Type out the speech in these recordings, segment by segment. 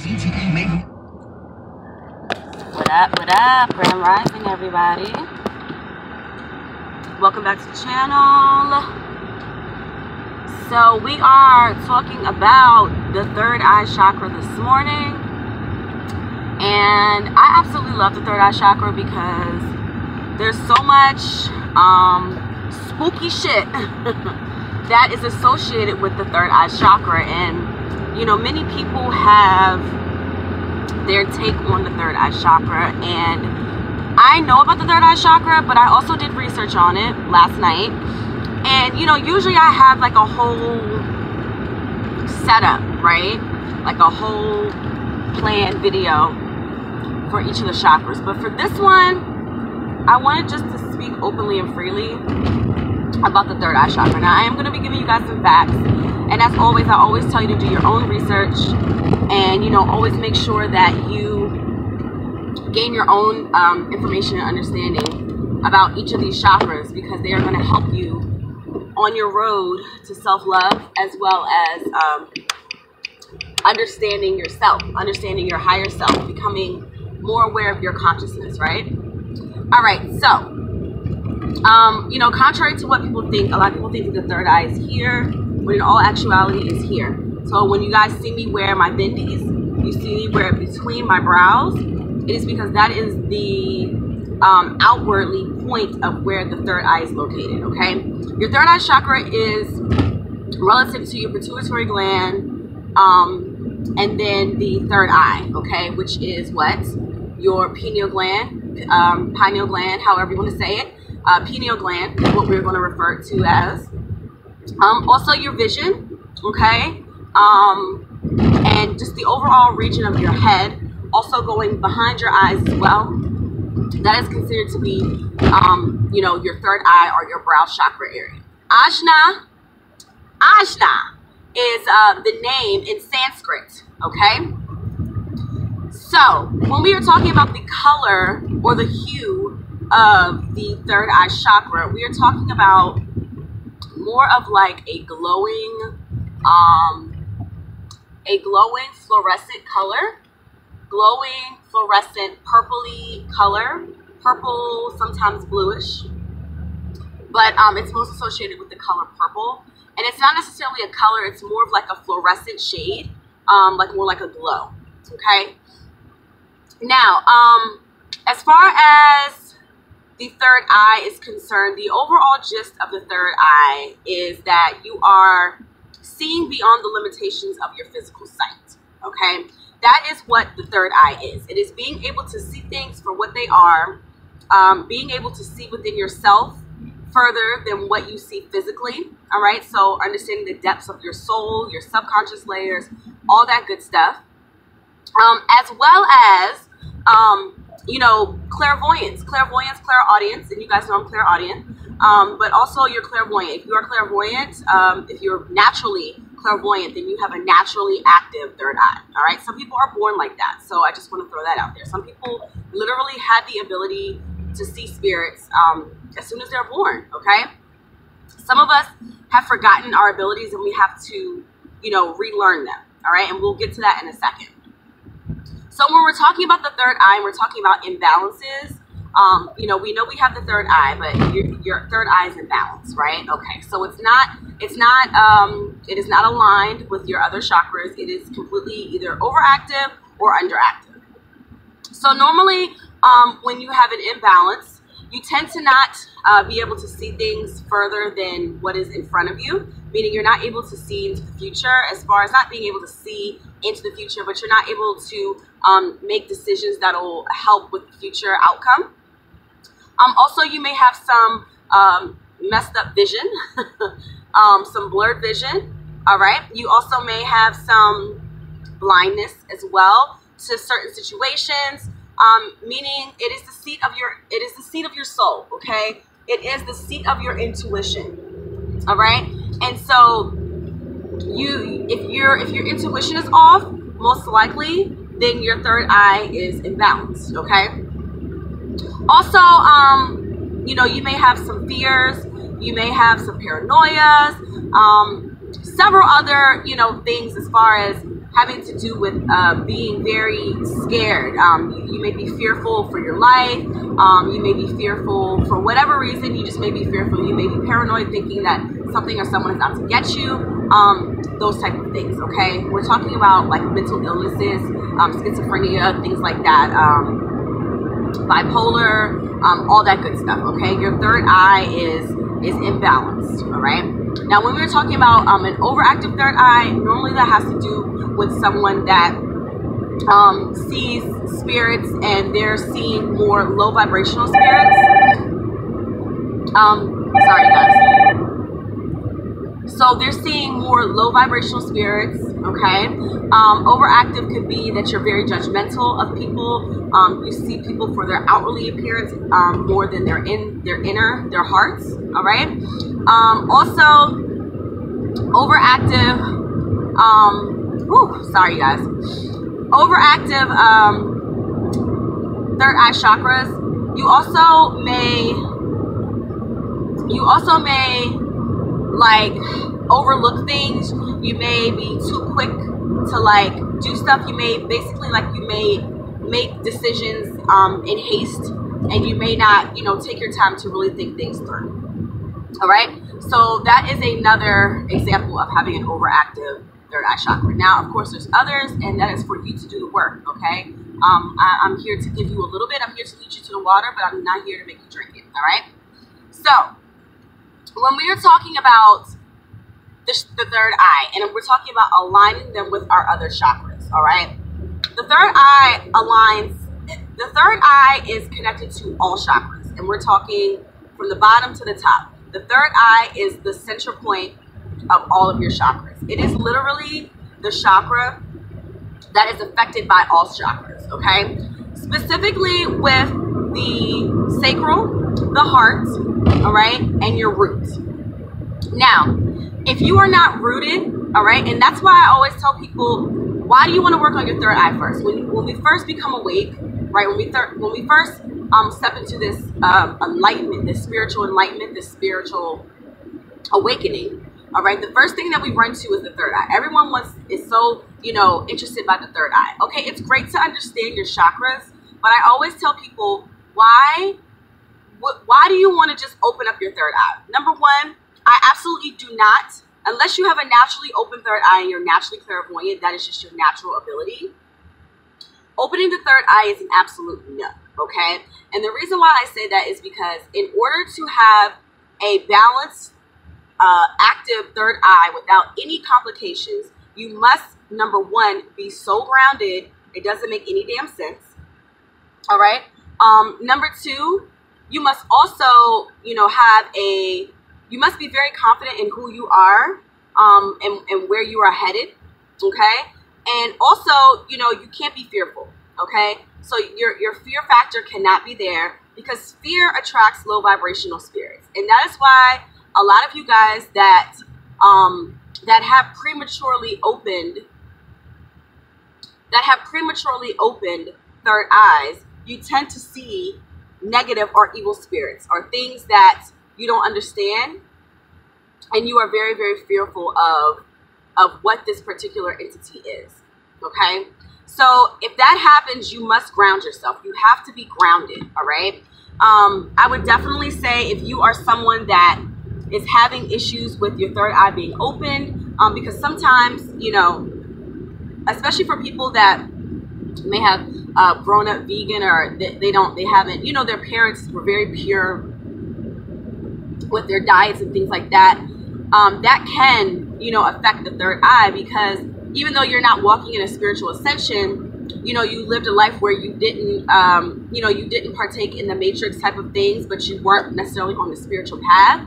What up? Grand Rising, everybody. Welcome back to the channel. So we are talking about the third eye chakra this morning. And I absolutely love the third eye chakra because there's so much spooky shit that is associated with the third eye chakra. And, you know, many people have their take on the third eye chakra, and I know about the third eye chakra, but I also did research on it last night. And you know, usually I have like a whole setup, right? Like a whole planned video for each of the chakras. But for this one, I wanted just to speak openly and freely about the third eye chakra. Now, I am going to be giving you guys some facts, and as always, I always tell you to do your own research. And, you know, always make sure that you gain your own information and understanding about each of these chakras, because they are going to help you on your road to self-love, as well as understanding yourself, understanding your higher self, becoming more aware of your consciousness, right? All right, so, you know, contrary to what people think, a lot of people think that the third eye is here, when in all actuality it's here. So when you guys see me wear my bindis, you see me wear it between my brows, it is because that is the outwardly point of where the third eye is located, okay? Your third eye chakra is relative to your pituitary gland, and then the third eye, okay, which is what? Your pineal gland, however you want to say it. Pineal gland is what we're going to refer to as. Also your vision, okay? And just the overall region of your head, also going behind your eyes as well. That is considered to be, you know, your third eye or your brow chakra area. Ajna is the name in Sanskrit, okay? So when we are talking about the color or the hue of the third eye chakra, we are talking about more of like a glowing fluorescent color, glowing fluorescent purpley color, purple, sometimes bluish, but it's most associated with the color purple. And it's not necessarily a color, it's more of like a fluorescent shade, like more like a glow, okay? Now, as far as the third eye is concerned, the overall gist of the third eye is that you are seeing beyond the limitations of your physical sight, okay? That is what the third eye is. It is being able to see things for what they are, being able to see within yourself further than what you see physically, all right? So understanding the depths of your soul, your subconscious layers, all that good stuff, as well as, you know, clairvoyance, clairaudience, and you guys know I'm clairaudient, but also you're clairvoyant. If you are clairvoyant, if you're naturally clairvoyant, then you have a naturally active third eye, all right? Some people are born like that, so I just want to throw that out there. Some people literally have the ability to see spirits as soon as they're born, okay? Some of us have forgotten our abilities, and we have to, you know, relearn them, all right? And we'll get to that in a second. So when we're talking about the third eye, and we're talking about imbalances, you know we have the third eye, but your third eye is in balance, right? Okay, so it is not aligned with your other chakras. It is completely either overactive or underactive. So normally, when you have an imbalance, you tend to not be able to see things further than what is in front of you, meaning you're not able to see into the future, as far as not being able to see into the future, but you're not able to make decisions that'll help with the future outcome. Also, you may have some messed up vision, some blurred vision, all right? You also may have some blindness as well to certain situations, meaning it is the seat of your soul, okay? It is the seat of your intuition, all right? And so if your intuition is off, most likely, then your third eye is imbalanced, okay? Also, you know, you may have some fears, you may have some paranoias, several other, you know, things as far as having to do with being very scared. You may be fearful for your life. You may be fearful for whatever reason. You just may be fearful. You may be paranoid, thinking that something or someone is out to get you. Those type of things, okay? We're talking about like mental illnesses, schizophrenia, things like that, bipolar, all that good stuff, okay? Your third eye is imbalanced, all right? Now, when we're talking about an overactive third eye, normally that has to do with someone that sees spirits and they're seeing more low vibrational spirits. Sorry guys. So they're seeing more low vibrational spirits, okay? Overactive could be that you're very judgmental of people. You see people for their outwardly appearance more than their their hearts, all right? Also, overactive, sorry guys. Overactive third eye chakras, you also may like overlook things. You may be too quick to like do stuff. You may basically make decisions in haste, and you may not, take your time to really think things through. All right, so that is another example of having an overactive third eye chakra. Now, of course, there's others, and that is for you to do the work. Okay, I'm here to give you a little bit. I'm here to lead you to the water, but I'm not here to make you drink it. All right, so when we are talking about the third eye, and we're talking about aligning them with our other chakras, all right? The third eye is connected to all chakras, and we're talking from the bottom to the top. The third eye is the center point of all of your chakras. It is literally the chakra that is affected by all chakras, okay? Specifically with the sacral, the heart, all right, and your root. Now, if you are not rooted, all right, and that's why I always tell people, why do you want to work on your third eye first? When we first become awake, right, when we first step into this enlightenment, this spiritual enlightenment, this spiritual awakening, all right, the first thing that we run to is the third eye. Everyone is so, interested by the third eye. Okay, it's great to understand your chakras, but I always tell people, why do you want to just open up your third eye? Number one, I absolutely do not, unless you have a naturally open third eye and you're naturally clairvoyant, that is just your natural ability. Opening the third eye is an absolute no, okay? And the reason why I say that is because in order to have a balanced, active third eye without any complications, you must, number one, be so grounded, it doesn't make any damn sense, all right? Number two, you must also, you must be very confident in who you are, and where you are headed, okay? And also, you can't be fearful, okay? So your fear factor cannot be there, because fear attracts low vibrational spirits. And that is why a lot of you guys that have prematurely opened third eyes, you tend to see negative or evil spirits or things that you don't understand, and you are very, very fearful of what this particular entity is, okay? So if that happens, you must ground yourself. You have to be grounded, all right? I would definitely say if you are someone that is having issues with your third eye being open, because sometimes, especially for people that may have grown up vegan, or they haven't, their parents were very pure with their diets and things like that, that can, affect the third eye, because even though you're not walking in a spiritual ascension, you lived a life where you didn't, you didn't partake in the matrix type of things, but you weren't necessarily on the spiritual path.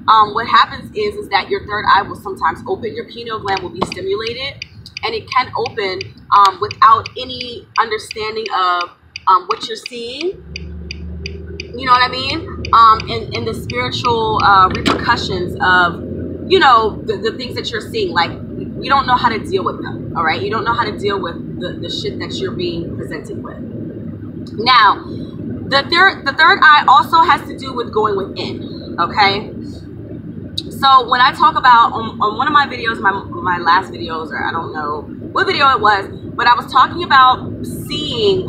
What happens is that your third eye will sometimes open, your pineal gland will be stimulated, and it can open without any understanding of what you're seeing. You know what I mean? And the spiritual repercussions of, the things that you're seeing. Like, you don't know how to deal with them, all right? You don't know how to deal with the shit that you're being presented with. Now, the third eye also has to do with going within, okay? So when I talk about, on one of my videos, my last videos, or I don't know what video it was, but I was talking about seeing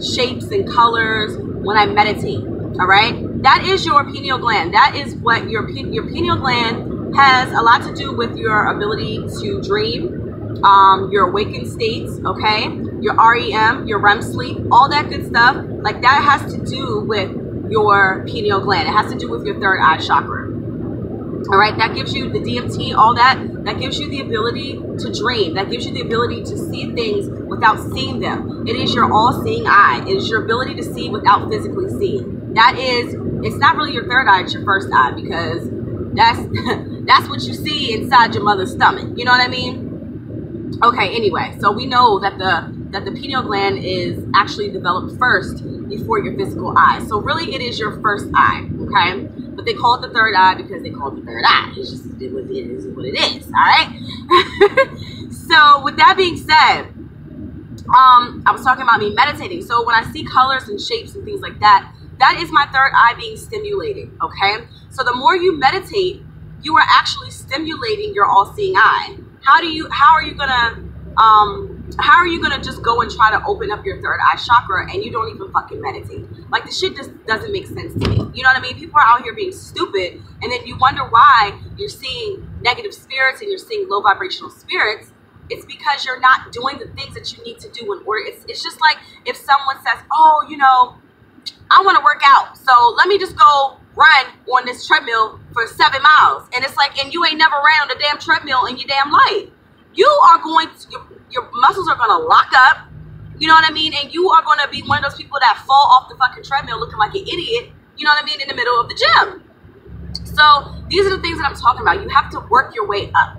shapes and colors when I meditate. All right, that is your pineal gland. That is what your pineal gland has a lot to do with your ability to dream, your awakened states, okay, your REM, your REM sleep, all that good stuff. Like that has to do with your pineal gland. It has to do with your third eye chakra. All right, that gives you the DMT, all that. That gives you the ability to dream. That gives you the ability to see things without seeing them. It is your all-seeing eye. It is your ability to see without physically seeing. That is, it's not really your third eye, it's your first eye, because that's what you see inside your mother's stomach. You know what I mean? Okay, anyway, so we know that the pineal gland is actually developed first before your physical eye. So really it is your first eye, okay? But they call it the third eye because they call it the third eye. It's just it is what it is, all right? So with that being said, I was talking about me meditating. So when I see colors and shapes and things like that, that is my third eye being stimulated, okay? So the more you meditate, you are actually stimulating your all-seeing eye. How are you gonna just go and try to open up your third eye chakra and you don't even fucking meditate? Like, the shit just doesn't make sense to me. You know what I mean? People are out here being stupid, and then you wonder why you're seeing negative spirits and you're seeing low vibrational spirits. It's because you're not doing the things that you need to do in order. It's just like if someone says, oh, you know, I want to work out, so let me just go run on this treadmill for 7 miles. And it's like, and you ain't never ran on the damn treadmill in your damn life. You are going to, your muscles are going to lock up, you know what I mean? And you are going to be one of those people that fall off the fucking treadmill looking like an idiot, you know what I mean, in the middle of the gym. So these are the things that I'm talking about. You have to work your way up.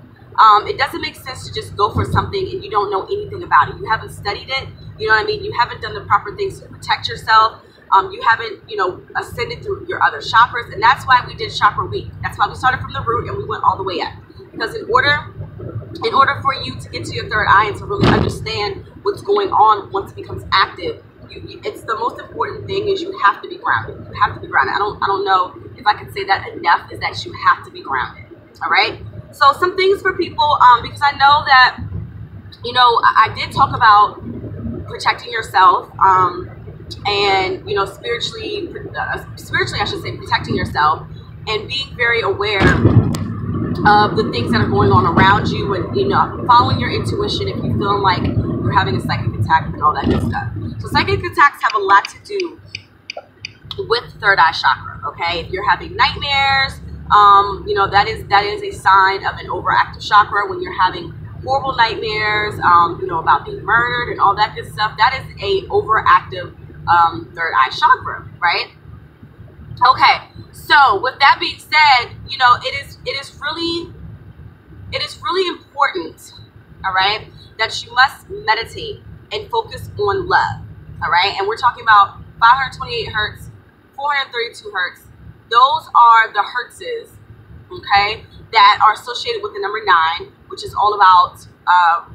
It doesn't make sense to just go for something and you don't know anything about it. You haven't studied it, you know what I mean? You haven't done the proper things to protect yourself. You haven't, you know, ascended through your other chakras, and that's why we did Chakra Week. That's why we started from the root and we went all the way up. Because in order for you to get to your third eye and to really understand what's going on once it becomes active, it's the most important thing is you have to be grounded. You have to be grounded. I don't know if I can say that enough, is that you have to be grounded. All right. So some things for people, because I know that, you know, I did talk about protecting yourself. And, you know, spiritually, I should say, protecting yourself and being very aware of the things that are going on around you, and, you know, following your intuition if you feel like you're having a psychic attack and all that good stuff. So psychic attacks have a lot to do with third eye chakra, okay? If you're having nightmares, you know, that is a sign of an overactive chakra. When you're having horrible nightmares, you know, about being murdered and all that good stuff, that is a overactive third eye chakra, right? Okay, so with that being said, you know, it is really important, all right, that you must meditate and focus on love, all right? And we're talking about 528 hertz, 432 hertz. Those are the hertzes, okay, that are associated with the number 9, which is all about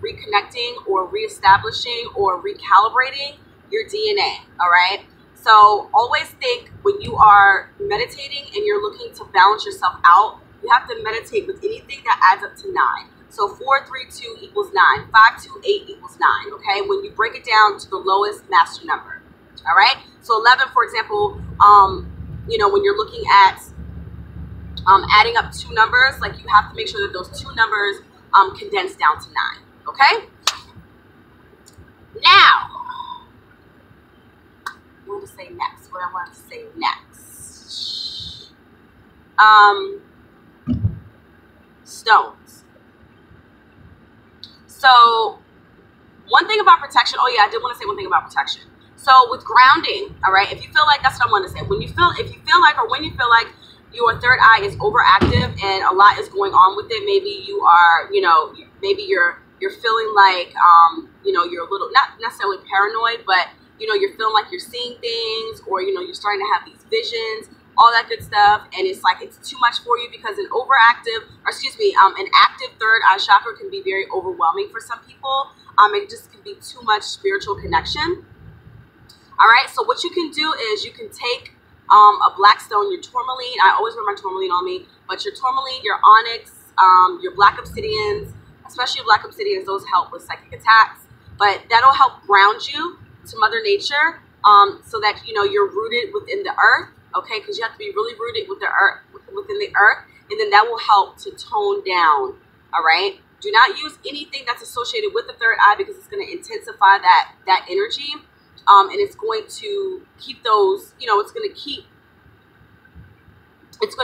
reconnecting or reestablishing or recalibrating your DNA, all right? So always think when you are meditating and you're looking to balance yourself out, you have to meditate with anything that adds up to 9. So 432 equals 9, 528 equals 9, okay? When you break it down to the lowest master number, all right? So 11, for example, you know, when you're looking at adding up 2 numbers, like, you have to make sure that those 2 numbers condense down to 9, okay? Now, what to say next? What I wanted to say next? Stones. So one thing about protection. Oh yeah, I did want to say one thing about protection. So with grounding, all right. If you feel like, that's what I want to say. If you feel like your third eye is overactive and a lot is going on with it, maybe you are, you know, maybe you're feeling like, you know, you're a little, not necessarily paranoid, but, you know, you're feeling like you're seeing things, or, you know, you're starting to have these visions, all that good stuff, and it's like it's too much for you, because an active third eye chakra can be very overwhelming for some people. It just can be too much spiritual connection. All right, so what you can do is you can take a black stone, your tourmaline. I always wear my tourmaline on me, but your tourmaline, your onyx, your black obsidians, especially black obsidians. Those help with psychic attacks, but that'll help ground you to Mother Nature, so that you're rooted within the earth. Okay, because you have to be really rooted with the earth, within the earth, and then that will help to tone down. All right. Do not use anything that's associated with the third eye, because it's going to intensify that energy, and it's going to keep those. It's going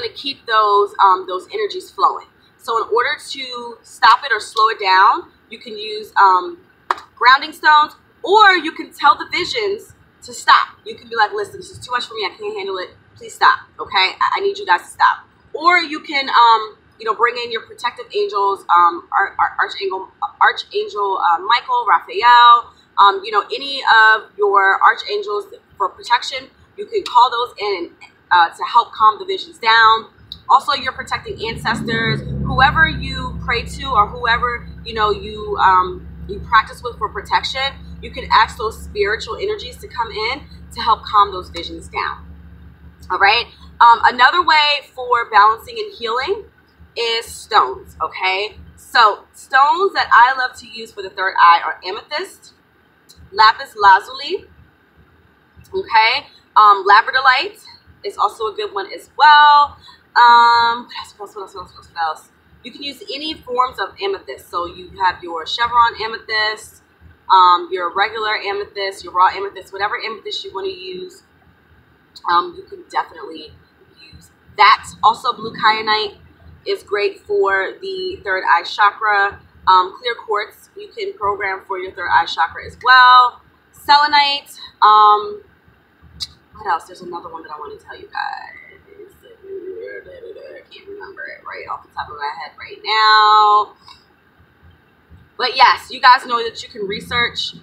to keep those energies flowing. So in order to stop it or slow it down, you can use grounding stones, or you can tell the visions to stop. You can be like, listen, this is too much for me. I can't handle it. Please stop. Okay, I need you guys to stop. Or you can bring in your protective angels, Archangel Michael, Raphael, any of your archangels for protection. You can call those in to help calm the visions down. Also, your protecting ancestors, whoever you pray to or whoever you practice with for protection, you can ask those spiritual energies to come in to help calm those visions down. All right. Another way for balancing and healing is stones. Okay, so stones that I love to use for the third eye are amethyst, lapis lazuli, okay, labradorite is also a good one as well. What else? You can use any forms of amethyst. So you have your chevron amethyst, your regular amethyst, your raw amethyst, whatever amethyst you want to use, you can definitely use that. Also, blue kyanite is great for the third eye chakra. Clear quartz you can program for your third eye chakra as well. Selenite. What else? There's another one that I want to tell you guys. I can't remember it right off the top of my head right now. But yes, you guys know that you can research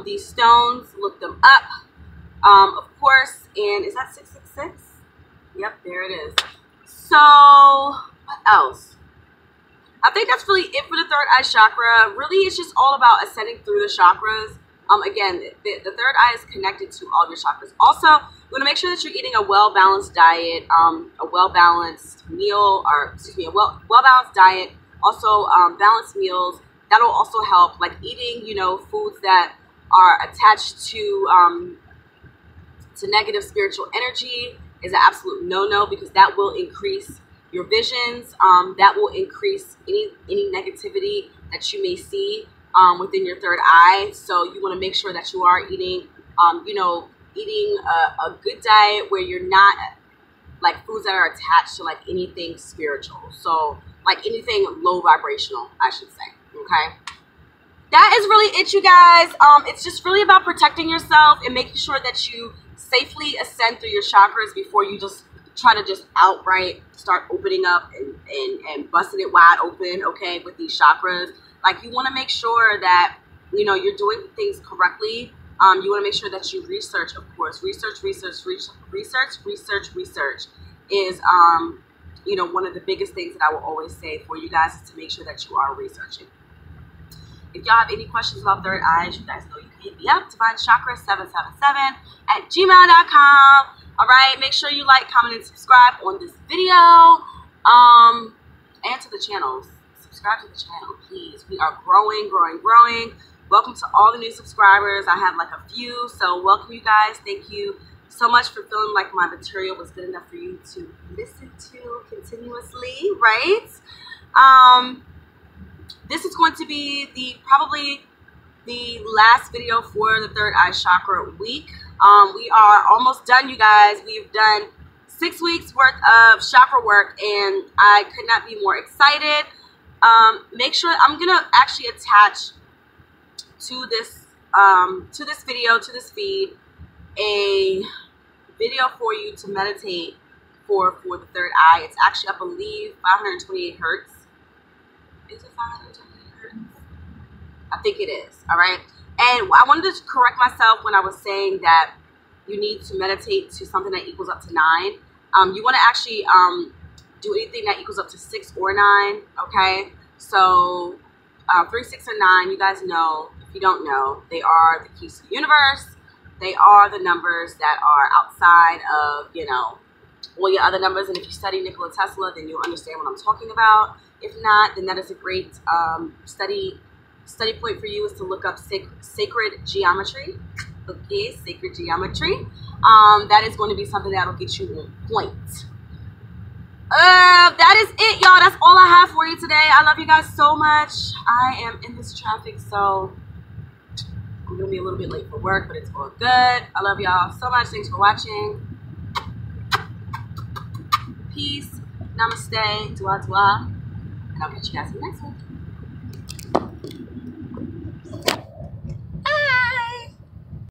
these stones, look them up. Of course, and is that 666? Yep, there it is. So, what else? I think that's really it for the third eye chakra. Really, it's just all about ascending through the chakras. Again, the third eye is connected to all your chakras. Also, you want to make sure that you're eating a well-balanced diet, a well-balanced meal, or excuse me, a well-balanced diet. Also, balanced meals. That'll also help, like eating, foods that are attached to negative spiritual energy is an absolute no-no, because that will increase your visions. That will increase any negativity that you may see within your third eye. So you want to make sure that you are eating, eating a good diet where you're not like foods that are attached to like anything spiritual. So like anything low vibrational, I should say. Okay. That is really it, you guys. It's just really about protecting yourself and making sure that you safely ascend through your chakras before you just try to just outright start opening up and busting it wide open, okay, with these chakras. Like, you want to make sure that, you're doing things correctly. You want to make sure that you research, of course. Research is, one of the biggest things that I will always say for you guys is to make sure that you are researching. If y'all have any questions about third eyes, you guys know you can hit me up, divinechakra777@gmail.com. All right, make sure you like, comment, and subscribe on this video, and to the channel. Subscribe to the channel, please. We are growing. Welcome to all the new subscribers. I have like a few, so welcome, you guys. Thank you so much for feeling like my material was good enough for you to listen to continuously, right? This is going to be probably the last video for the third eye chakra week. We are almost done, you guys. We've done 6 weeks worth of chakra work, and I could not be more excited. Make sure I'm gonna actually attach to this video, to this feed, a video for you to meditate for the third eye. It's actually, I believe, 528 hertz. Is it 528 hertz? I think it is. All right. And I wanted to correct myself when I was saying that you need to meditate to something that equals up to 9. You want to actually do anything that equals up to 6 or 9. Okay. So 3, 6, and 9, you guys know. If you don't know, they are the keys to the universe. They are the numbers that are outside of, all your other numbers. And if you study Nikola Tesla, then you'll understand what I'm talking about. If not, then that is a great study point for you, is to look up sacred geometry. Okay, sacred geometry. That is going to be something that will get you on point. That is it, y'all. That's all I have for you today. I love you guys so much. I am in this traffic, so I'm gonna be a little bit late for work, but it's all good. I love y'all so much. Thanks for watching. Peace. Namaste. Dua dua. And I'll catch you guys in the next one.